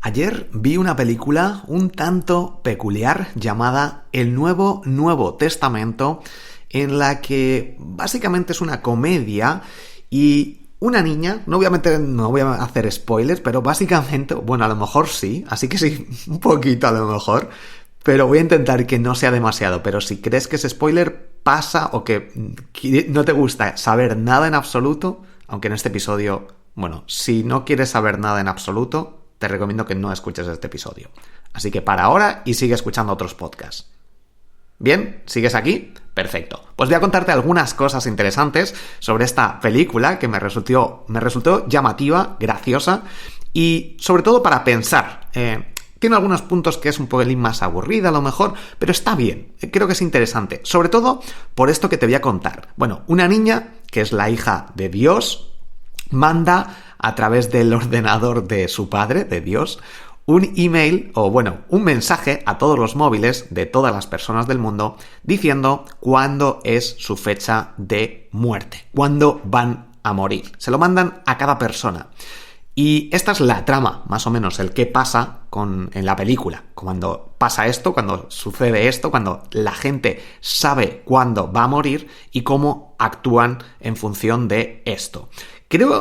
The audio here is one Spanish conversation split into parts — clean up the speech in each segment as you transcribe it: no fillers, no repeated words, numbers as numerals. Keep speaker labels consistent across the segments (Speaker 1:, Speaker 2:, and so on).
Speaker 1: Ayer vi una película un tanto peculiar llamada El Nuevo Testamento, en la que básicamente es una comedia y una niña, no voy a hacer spoilers, pero básicamente, bueno, a lo mejor sí, así que sí, un poquito a lo mejor, pero voy a intentar que no sea demasiado, pero si crees que es spoiler, pasa, o que no te gusta saber nada en absoluto, aunque en este episodio, bueno, si no quieres saber nada en absoluto, te recomiendo que no escuches este episodio. Así que para ahora y sigue escuchando otros podcasts. ¿Bien? ¿Sigues aquí? Perfecto. Pues voy a contarte algunas cosas interesantes sobre esta película que me resultó llamativa, graciosa y sobre todo para pensar. Tiene algunos puntos que es un pelín más aburrida a lo mejor, pero está bien. Creo que es interesante. Sobre todo por esto que te voy a contar. Bueno, una niña, que es la hija de Dios, manda a través del ordenador de su padre, de Dios, un email, o bueno, un mensaje a todos los móviles de todas las personas del mundo diciendo cuándo es su fecha de muerte, cuándo van a morir. Se lo mandan a cada persona. Y esta es la trama, más o menos, el qué pasa en la película. Cuando pasa esto, cuando sucede esto, cuando la gente sabe cuándo va a morir y cómo actúan en función de esto.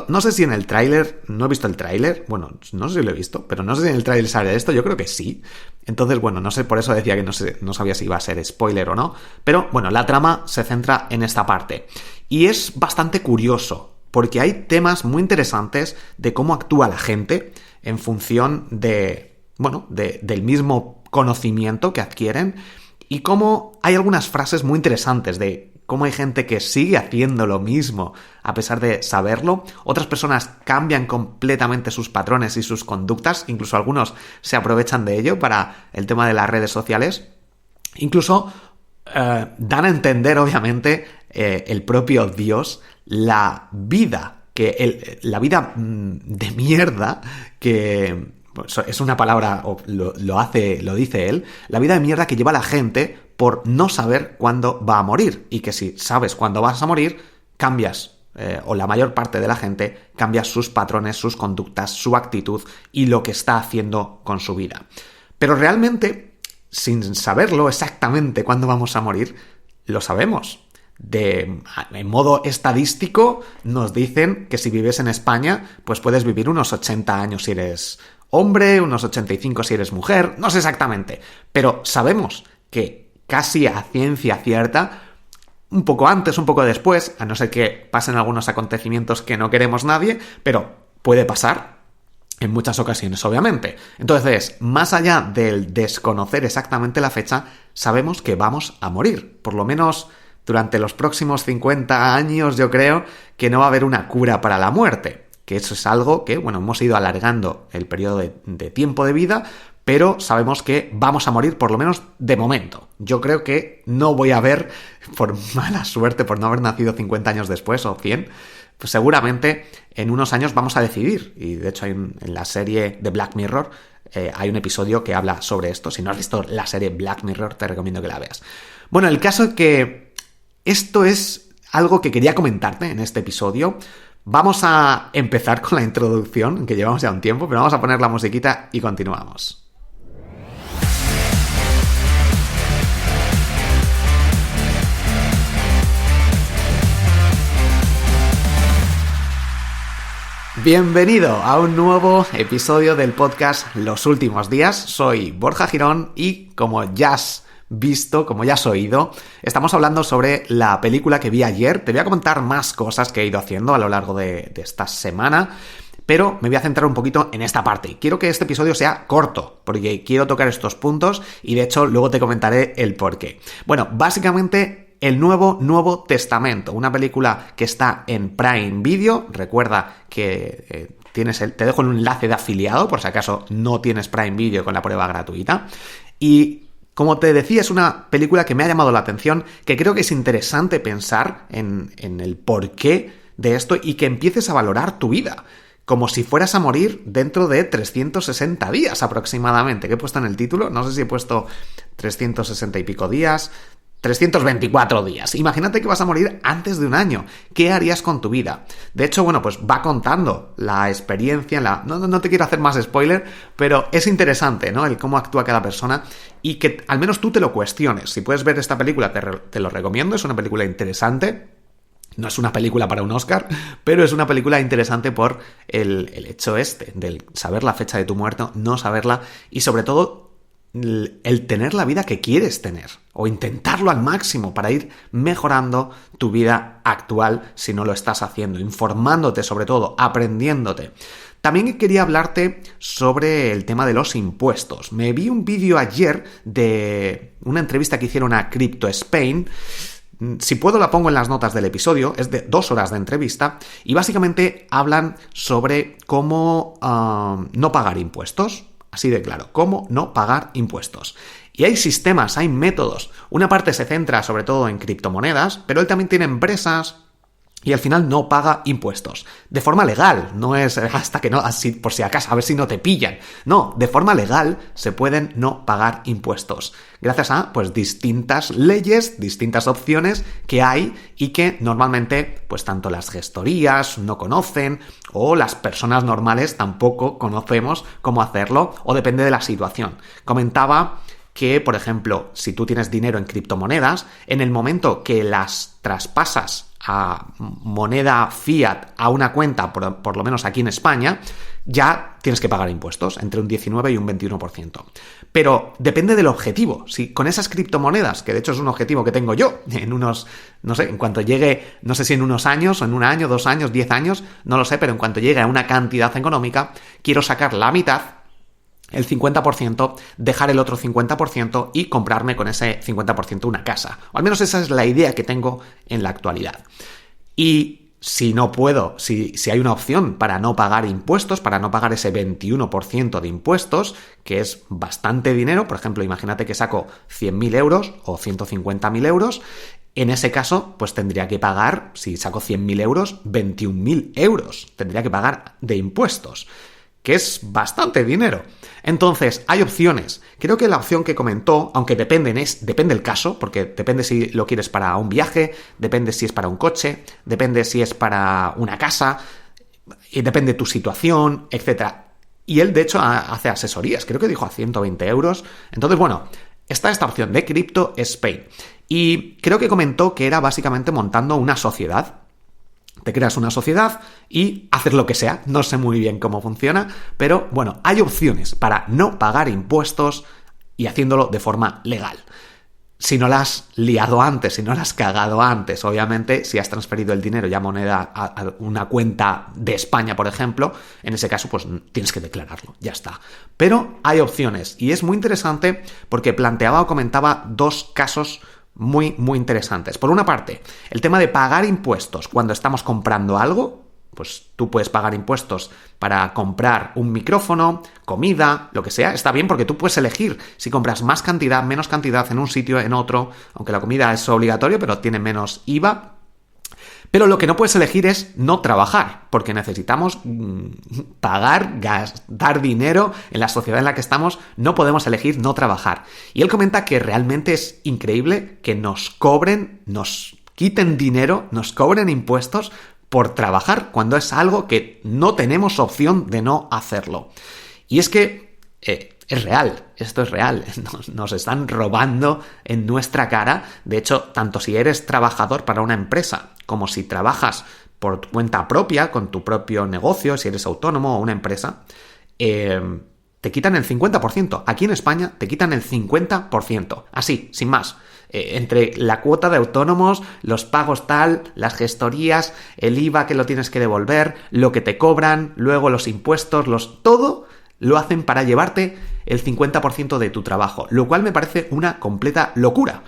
Speaker 1: No sé si en el tráiler, no he visto el tráiler, bueno, no sé si lo he visto, pero no sé si en el tráiler sale esto, yo creo que sí. Entonces, bueno, no sé, por eso decía que no sabía si iba a ser spoiler o no, pero bueno, la trama se centra en esta parte. Y es bastante curioso, porque hay temas muy interesantes de cómo actúa la gente en función del mismo conocimiento que adquieren, y cómo hay algunas frases muy interesantes de cómo hay gente que sigue haciendo lo mismo a pesar de saberlo. Otras personas cambian completamente sus patrones y sus conductas, incluso algunos se aprovechan de ello para el tema de las redes sociales. Incluso dan a entender, obviamente, el propio Dios, la vida de mierda que... es una palabra, lo dice él, la vida de mierda que lleva la gente por no saber cuándo va a morir, y que si sabes cuándo vas a morir, cambias, o la mayor parte de la gente cambia sus patrones, sus conductas, su actitud y lo que está haciendo con su vida. Pero realmente, sin saberlo exactamente cuándo vamos a morir, lo sabemos. En modo estadístico nos dicen que si vives en España, pues puedes vivir unos 80 años si eres hombre, unos 85 si eres mujer, no sé exactamente, pero sabemos que casi a ciencia cierta, un poco antes, un poco después, a no ser que pasen algunos acontecimientos que no queremos nadie, pero puede pasar en muchas ocasiones, obviamente. Entonces, más allá del desconocer exactamente la fecha, sabemos que vamos a morir, por lo menos durante los próximos 50 años, yo creo que no va a haber una cura para la muerte, que eso es algo que, bueno, hemos ido alargando el periodo de tiempo de vida, pero sabemos que vamos a morir por lo menos de momento. Yo creo que no voy a ver, por mala suerte, por no haber nacido 50 años después o 100, pues seguramente en unos años vamos a decidir. Y de hecho en la serie de Black Mirror hay un episodio que habla sobre esto. Si no has visto la serie Black Mirror, te recomiendo que la veas. Bueno, el caso es que esto es algo que quería comentarte en este episodio. Vamos a empezar con la introducción, que llevamos ya un tiempo, pero vamos a poner la musiquita y continuamos. Bienvenido a un nuevo episodio del podcast Los Últimos Días. Soy Borja Girón y, como ya has visto, como ya has oído, estamos hablando sobre la película que vi ayer. Te voy a comentar más cosas que he ido haciendo a lo largo de esta semana, pero me voy a centrar un poquito en esta parte. Quiero que este episodio sea corto, porque quiero tocar estos puntos y de hecho luego te comentaré el porqué. Bueno, básicamente El Nuevo Testamento, una película que está en Prime Video. Recuerda que te dejo un enlace de afiliado por si acaso no tienes Prime Video con la prueba gratuita. Y como te decía, es una película que me ha llamado la atención, que creo que es interesante pensar en el porqué de esto y que empieces a valorar tu vida, como si fueras a morir dentro de 360 días aproximadamente, que he puesto en el título. No sé si he puesto 360 y pico días, 324 días. Imagínate que vas a morir antes de un año. ¿Qué harías con tu vida? De hecho, bueno, pues va contando la experiencia, no te quiero hacer más spoiler, pero es interesante, ¿no? El cómo actúa cada persona y que al menos tú te lo cuestiones. Si puedes ver esta película, te lo recomiendo, es una película interesante. No es una película para un Oscar, pero es una película interesante por el hecho del saber la fecha de tu muerte, no saberla y sobre todo el tener la vida que quieres tener o intentarlo al máximo para ir mejorando tu vida actual si no lo estás haciendo, informándote sobre todo, aprendiéndote. También quería hablarte sobre el tema de los impuestos. Me vi un vídeo ayer de una entrevista que hicieron a Crypto Spain. Si puedo la pongo en las notas del episodio, es de 2 horas de entrevista y básicamente hablan sobre cómo no pagar impuestos. Así de claro, cómo no pagar impuestos. Y hay sistemas, hay métodos. Una parte se centra sobre todo en criptomonedas, pero él también tiene empresas y al final no paga impuestos. De forma legal, no es hasta que no, así por si acaso, a ver si no te pillan. No, de forma legal se pueden no pagar impuestos. Gracias a, pues, distintas leyes, distintas opciones que hay y que normalmente, pues, tanto las gestorías no conocen o las personas normales tampoco conocemos cómo hacerlo o depende de la situación. Comentaba que, por ejemplo, si tú tienes dinero en criptomonedas, en el momento que las traspasas a moneda fiat a una cuenta, por lo menos aquí en España, ya tienes que pagar impuestos, entre un 19 y un 21%. Pero depende del objetivo. Si con esas criptomonedas, que de hecho es un objetivo que tengo yo, en unos, no sé, en cuanto llegue, no sé si en unos años, o en un año, 2 años, 10 años, no lo sé, pero en cuanto llegue a una cantidad económica, quiero sacar la mitad, el 50%, dejar el otro 50% y comprarme con ese 50% una casa. O al menos esa es la idea que tengo en la actualidad. Y si no puedo, si hay una opción para no pagar impuestos, para no pagar ese 21% de impuestos, que es bastante dinero, por ejemplo, imagínate que saco 100.000 euros o 150.000 euros, en ese caso, pues tendría que pagar, si saco 100.000 euros, 21.000 euros. Tendría que pagar de impuestos, que es bastante dinero. Entonces, hay opciones. Creo que la opción que comentó, aunque depende el caso, porque depende si lo quieres para un viaje, depende si es para un coche, depende si es para una casa, y depende de tu situación, etc. Y él, de hecho, hace asesorías. Creo que dijo a 120 euros. Entonces, bueno, está esta opción de Crypto Spain. Y creo que comentó que era básicamente montando una sociedad. Te creas una sociedad y haces lo que sea. No sé muy bien cómo funciona, pero bueno, hay opciones para no pagar impuestos y haciéndolo de forma legal. Si no la has liado antes, si no la has cagado antes, obviamente, si has transferido el dinero ya moneda a una cuenta de España, por ejemplo, en ese caso, pues tienes que declararlo, ya está. Pero hay opciones y es muy interesante porque planteaba o comentaba 2 casos muy, muy interesantes. Por una parte, el tema de pagar impuestos cuando estamos comprando algo, pues tú puedes pagar impuestos para comprar un micrófono, comida, lo que sea, está bien porque tú puedes elegir si compras más cantidad, menos cantidad en un sitio, en otro, aunque la comida es obligatorio, pero tiene menos IVA. Pero lo que no puedes elegir es no trabajar, porque necesitamos pagar, gastar dinero en la sociedad en la que estamos, no podemos elegir no trabajar. Y él comenta que realmente es increíble que nos cobren, nos quiten dinero, nos cobren impuestos por trabajar, cuando es algo que no tenemos opción de no hacerlo. Y es que es real, esto es real, nos están robando en nuestra cara. De hecho, tanto si eres trabajador para una empresa como si trabajas por tu cuenta propia, con tu propio negocio, si eres autónomo o una empresa, te quitan el 50%. Aquí en España te quitan el 50%, así, sin más. Entre la cuota de autónomos, los pagos tal, las gestorías, el IVA que lo tienes que devolver, lo que te cobran, luego los impuestos, todo lo hacen para llevarte el 50% de tu trabajo, lo cual me parece una completa locura.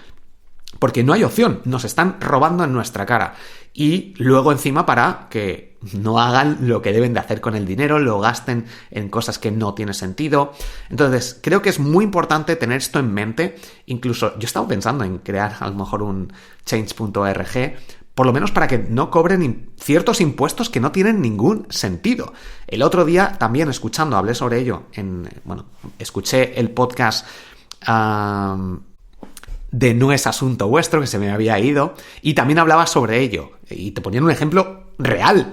Speaker 1: Porque no hay opción, nos están robando en nuestra cara. Y luego encima para que no hagan lo que deben de hacer con el dinero, lo gasten en cosas que no tienen sentido. Entonces, creo que es muy importante tener esto en mente. Incluso yo he estado pensando en crear a lo mejor un change.org, por lo menos para que no cobren ciertos impuestos que no tienen ningún sentido. El otro día también hablé sobre ello, escuché el podcast de No es asunto vuestro, que se me había ido, y también hablaba sobre ello. Y te ponían un ejemplo real.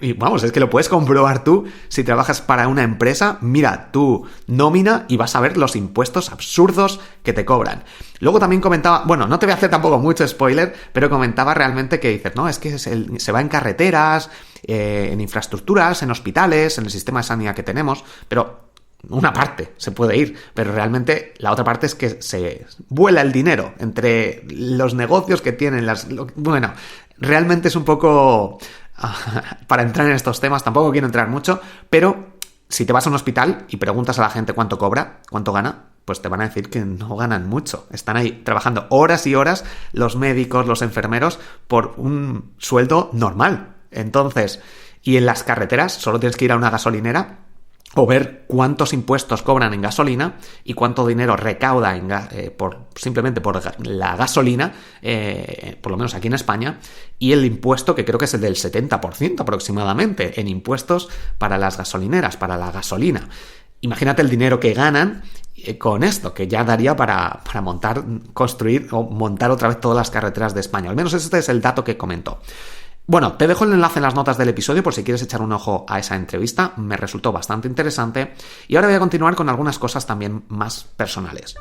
Speaker 1: Y vamos, es que lo puedes comprobar tú si trabajas para una empresa. Mira tu nómina y vas a ver los impuestos absurdos que te cobran. Luego también comentaba, bueno, no te voy a hacer tampoco mucho spoiler, pero comentaba realmente que dices, no, es que se va en carreteras, en infraestructuras, en hospitales, en el sistema de sanidad que tenemos, pero una parte se puede ir, pero realmente la otra parte es que se vuela el dinero entre los negocios que tienen bueno, realmente es un poco para entrar en estos temas, tampoco quiero entrar mucho, pero si te vas a un hospital y preguntas a la gente cuánto cobra, cuánto gana, pues te van a decir que no ganan mucho. Están ahí trabajando horas y horas los médicos, los enfermeros, por un sueldo normal. Entonces, y en las carreteras solo tienes que ir a una gasolinera o ver cuántos impuestos cobran en gasolina y cuánto dinero recauda simplemente por la gasolina, por lo menos aquí en España, y el impuesto que creo que es el del 70% aproximadamente en impuestos para las gasolineras, para la gasolina. Imagínate el dinero que ganan con esto, que ya daría para construir o montar otra vez todas las carreteras de España. Al menos este es el dato que comentó. Bueno, te dejo el enlace en las notas del episodio por si quieres echar un ojo a esa entrevista, me resultó bastante interesante y ahora voy a continuar con algunas cosas también más personales.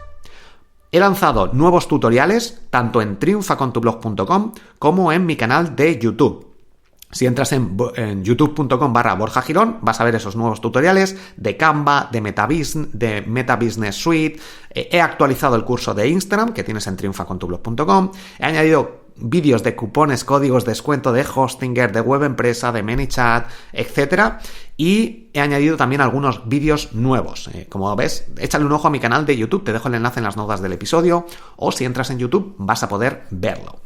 Speaker 1: He lanzado nuevos tutoriales tanto en triunfacontublog.com como en mi canal de YouTube. Si entras en youtube.com/Borja Girón, vas a ver esos nuevos tutoriales de Canva, de Meta Business Suite. He actualizado el curso de Instagram que tienes en triunfacontublog.com. He añadido vídeos de cupones, códigos de descuento de Hostinger, de Web Empresa, de ManyChat, etc. Y he añadido también algunos vídeos nuevos. Como ves, échale un ojo a mi canal de YouTube, te dejo el enlace en las notas del episodio, o si entras en YouTube vas a poder verlo.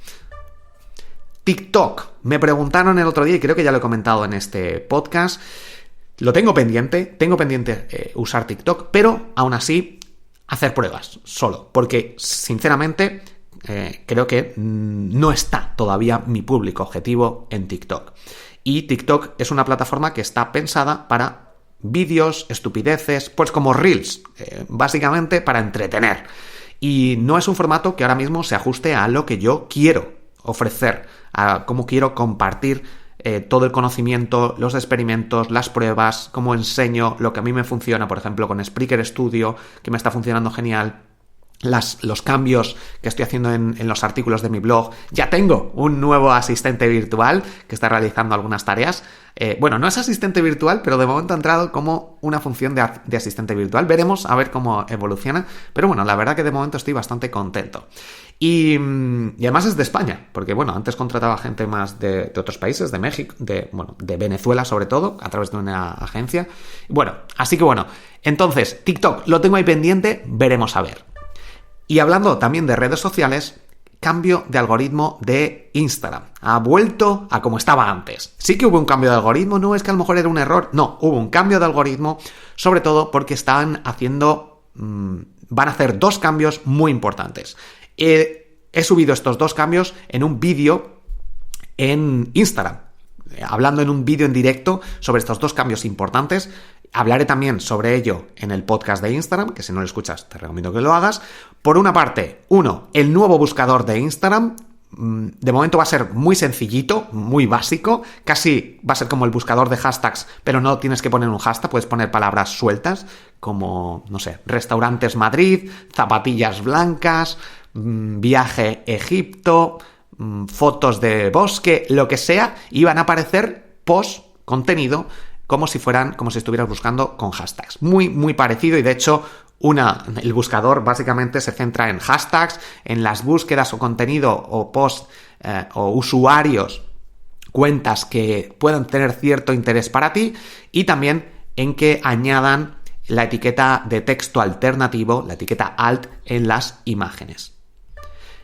Speaker 1: TikTok. Me preguntaron el otro día, y creo que ya lo he comentado en este podcast, lo tengo pendiente usar TikTok, pero aún así hacer pruebas solo, porque sinceramente creo que no está todavía mi público objetivo en TikTok. Y TikTok es una plataforma que está pensada para vídeos, estupideces, pues como Reels, básicamente para entretener. Y no es un formato que ahora mismo se ajuste a lo que yo quiero ofrecer, a cómo quiero compartir todo el conocimiento, los experimentos, las pruebas, cómo enseño lo que a mí me funciona, por ejemplo, con Spreaker Studio, que me está funcionando genial. Los cambios que estoy haciendo en los artículos de mi blog. Ya tengo un nuevo asistente virtual que está realizando algunas tareas. Bueno, no es asistente virtual, pero de momento ha entrado como una función de asistente virtual. Veremos a ver cómo evoluciona. Pero bueno, la verdad que de momento estoy bastante contento. Y además es de España, porque bueno, antes contrataba gente más de otros países, de México, de Venezuela sobre todo, a través de una agencia. Bueno, así que bueno, entonces TikTok lo tengo ahí pendiente, veremos a ver. Y hablando también de redes sociales, cambio de algoritmo de Instagram. Ha vuelto a como estaba antes. Sí que hubo un cambio de algoritmo, no es que a lo mejor era un error, no, hubo un cambio de algoritmo, sobre todo porque van a hacer dos cambios muy importantes. He subido estos dos cambios en un vídeo en Instagram, hablando en un vídeo en directo sobre estos dos cambios importantes. Hablaré también sobre ello en el podcast de Instagram, que si no lo escuchas te recomiendo que lo hagas. Por una parte, el nuevo buscador de Instagram. De momento va a ser muy sencillito, muy básico, casi va a ser como el buscador de hashtags, pero no tienes que poner un hashtag, puedes poner palabras sueltas, como, no sé, restaurantes Madrid, zapatillas blancas, viaje Egipto, fotos de bosque, lo que sea, y van a aparecer contenido, como si estuvieras buscando con hashtags. Muy, muy parecido, y de hecho el buscador básicamente se centra en hashtags, en las búsquedas o contenido o post o usuarios, cuentas que puedan tener cierto interés para ti, y también en que añadan la etiqueta de texto alternativo, la etiqueta alt, en las imágenes.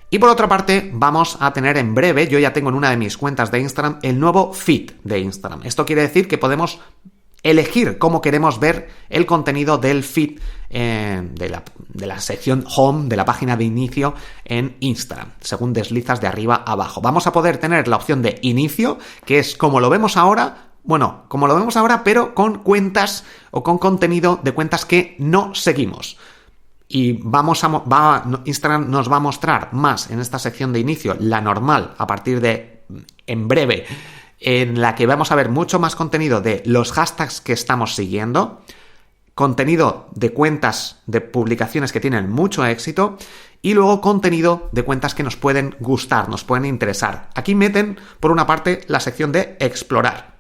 Speaker 1: Y por otra parte, vamos a tener en breve, yo ya tengo en una de mis cuentas de Instagram, el nuevo feed de Instagram. Esto quiere decir que podemos elegir cómo queremos ver el contenido del feed de la sección home, de la página de inicio en Instagram, según deslizas de arriba a abajo. Vamos a poder tener la opción de inicio, que es como lo vemos ahora, pero con cuentas o con contenido de cuentas que no seguimos. y Instagram nos va a mostrar más en esta sección de inicio, la normal, a partir de en breve, en la que vamos a ver mucho más contenido de los hashtags que estamos siguiendo, contenido de cuentas de publicaciones que tienen mucho éxito y luego contenido de cuentas que nos pueden gustar, nos pueden interesar. Aquí meten, por una parte, la sección de explorar.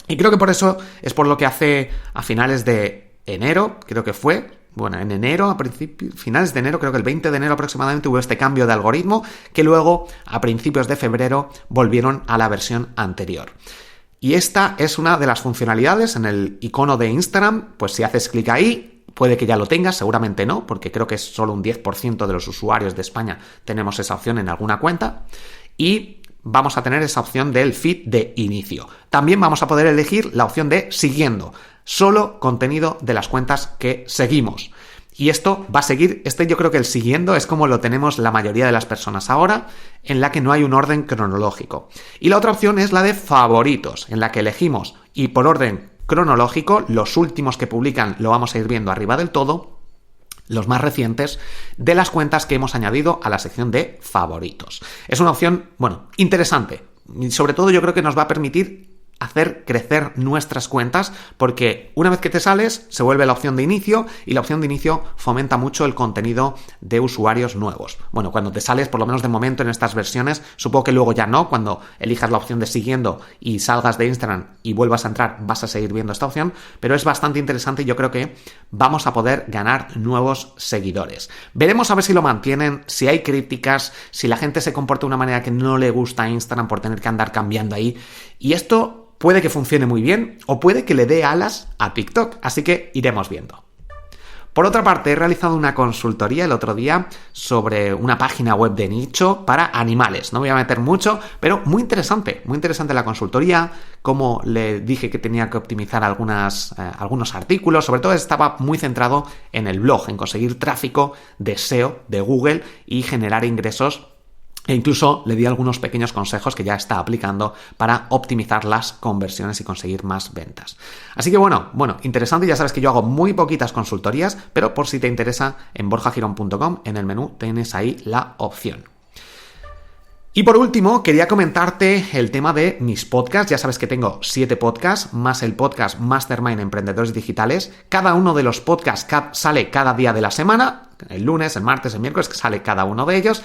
Speaker 1: Y creo que por eso es por lo que hace a finales de enero, creo que fue, en enero, finales de enero, creo que el 20 de enero aproximadamente hubo este cambio de algoritmo que luego, a principios de febrero, volvieron a la versión anterior. Y esta es una de las funcionalidades en el icono de Instagram, pues si haces clic ahí, puede que ya lo tengas, seguramente no, porque creo que es solo un 10% de los usuarios de España tenemos esa opción en alguna cuenta, y vamos a tener esa opción del feed de inicio. También vamos a poder elegir la opción de siguiendo, solo contenido de las cuentas que seguimos. Y esto va a seguir, yo creo que el siguiendo es como lo tenemos la mayoría de las personas ahora, en la que no hay un orden cronológico. Y la otra opción es la de favoritos, en la que elegimos, y por orden cronológico, los últimos que publican lo vamos a ir viendo arriba del todo, los más recientes, de las cuentas que hemos añadido a la sección de favoritos. Es una opción, interesante. Y sobre todo yo creo que nos va a permitir hacer crecer nuestras cuentas, porque una vez que te sales se vuelve la opción de inicio y la opción de inicio fomenta mucho el contenido de usuarios nuevos. Cuando te sales, por lo menos de momento en estas versiones, supongo que luego ya no, cuando elijas la opción de siguiendo y salgas de Instagram y vuelvas a entrar, vas a seguir viendo esta opción, pero es bastante interesante y yo creo que vamos a poder ganar nuevos seguidores. Veremos a ver si lo mantienen, si hay críticas, si la gente se comporta de una manera que no le gusta a Instagram por tener que andar cambiando ahí, y esto puede que funcione muy bien o puede que le dé alas a TikTok, así que iremos viendo. Por otra parte, he realizado una consultoría el otro día sobre una página web de nicho para animales. No voy a meter mucho, pero muy interesante la consultoría, como le dije que tenía que optimizar algunos artículos, sobre todo estaba muy centrado en el blog, en conseguir tráfico de SEO de Google y generar ingresos. E incluso le di algunos pequeños consejos que ya está aplicando para optimizar las conversiones y conseguir más ventas. Así que interesante. Ya sabes que yo hago muy poquitas consultorías, pero por si te interesa, en borjagirón.com, en el menú tienes ahí la opción. Y por último, quería comentarte el tema de mis podcasts. Ya sabes que tengo 7 podcasts, más el podcast Mastermind Emprendedores Digitales. Cada uno de los podcasts sale cada día de la semana, el lunes, el martes, el miércoles, que sale cada uno de ellos.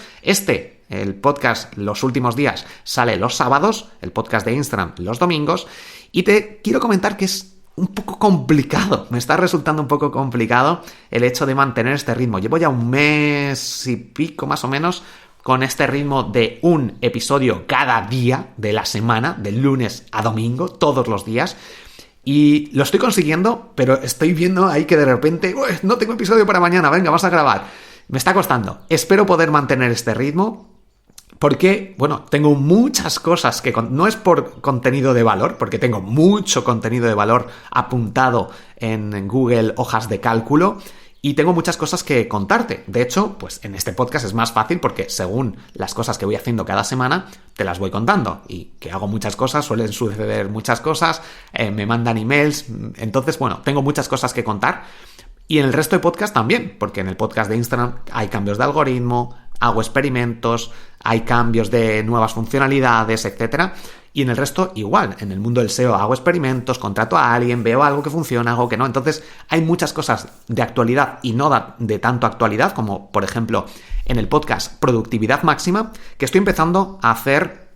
Speaker 1: El podcast Los Últimos Días, sale los sábados, el podcast de Instagram los domingos. Y te quiero comentar que es un poco complicado, me está resultando un poco complicado el hecho de mantener este ritmo. Llevo ya un mes y pico más o menos con este ritmo de un episodio cada día de la semana, de lunes a domingo, todos los días. Y lo estoy consiguiendo, pero estoy viendo ahí que de repente, no tengo episodio para mañana, venga, vamos a grabar. Me está costando. Espero poder mantener este ritmo porque, tengo muchas cosas que no es por contenido de valor, porque tengo mucho contenido de valor apuntado en Google Hojas de Cálculo. Y tengo muchas cosas que contarte. De hecho, pues en este podcast es más fácil porque según las cosas que voy haciendo cada semana, te las voy contando. Y que hago muchas cosas, suelen suceder muchas cosas, me mandan emails. Entonces, tengo muchas cosas que contar. Y en el resto de podcast también, porque en el podcast de Instagram hay cambios de algoritmo, hago experimentos, hay cambios de nuevas funcionalidades, etcétera. Y en el resto igual, en el mundo del SEO hago experimentos, contrato a alguien, veo algo que funciona, algo que no. Entonces hay muchas cosas de actualidad y no de tanto actualidad, como por ejemplo en el podcast Productividad Máxima, que estoy empezando a hacer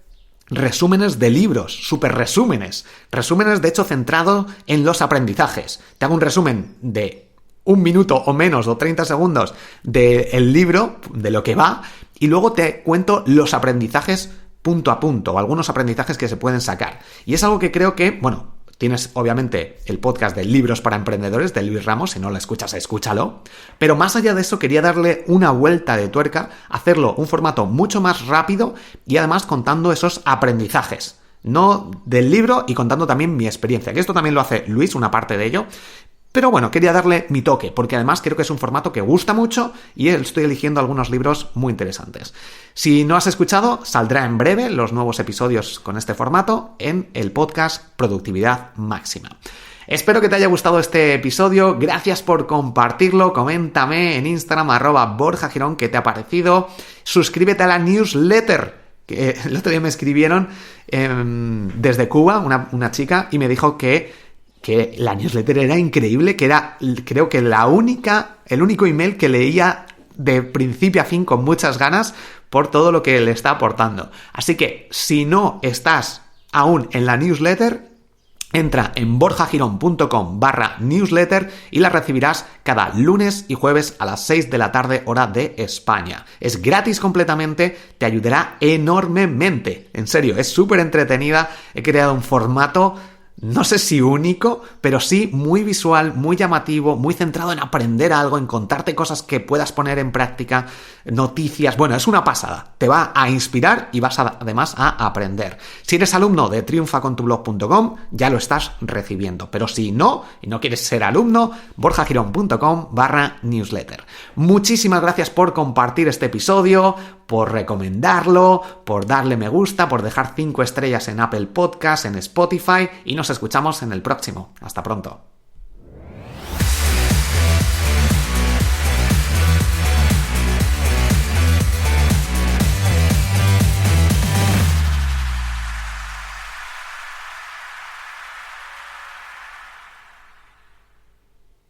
Speaker 1: resúmenes de libros, súper resúmenes de hecho centrado en los aprendizajes. Te hago un resumen de 1 minuto o menos o 30 segundos del libro, de lo que va, y luego te cuento los aprendizajes punto a punto, o algunos aprendizajes que se pueden sacar. Y es algo que creo que, tienes obviamente el podcast de Libros para Emprendedores de Luis Ramos, si no lo escuchas, escúchalo. Pero más allá de eso, quería darle una vuelta de tuerca, hacerlo un formato mucho más rápido y además contando esos aprendizajes, no del libro, y contando también mi experiencia, que esto también lo hace Luis, una parte de ello. Pero quería darle mi toque, porque además creo que es un formato que gusta mucho y estoy eligiendo algunos libros muy interesantes. Si no has escuchado, saldrá en breve los nuevos episodios con este formato en el podcast Productividad Máxima. Espero que te haya gustado este episodio. Gracias por compartirlo. Coméntame en Instagram @BorjaGirón qué te ha parecido. Suscríbete a la newsletter. Que el otro día me escribieron desde Cuba una chica y me dijo que la newsletter era increíble, que era, creo que el único email que leía de principio a fin con muchas ganas por todo lo que le está aportando. Así que si no estás aún en la newsletter, entra en borjagirón.com/newsletter y la recibirás cada lunes y jueves a las 6 de la tarde, hora de España. Es gratis completamente, te ayudará enormemente. En serio, es súper entretenida. He creado un formato, no sé si único, pero sí muy visual, muy llamativo, muy centrado en aprender algo, en contarte cosas que puedas poner en práctica, noticias. Bueno, es una pasada. Te va a inspirar y vas además a aprender. Si eres alumno de triunfacontublog.com, ya lo estás recibiendo. Pero si no, y no quieres ser alumno, borjagirón.com/newsletter. Muchísimas gracias por compartir este episodio, por recomendarlo, por darle me gusta, por dejar 5 estrellas en Apple Podcast, en Spotify, y nos escuchamos en el próximo. Hasta pronto.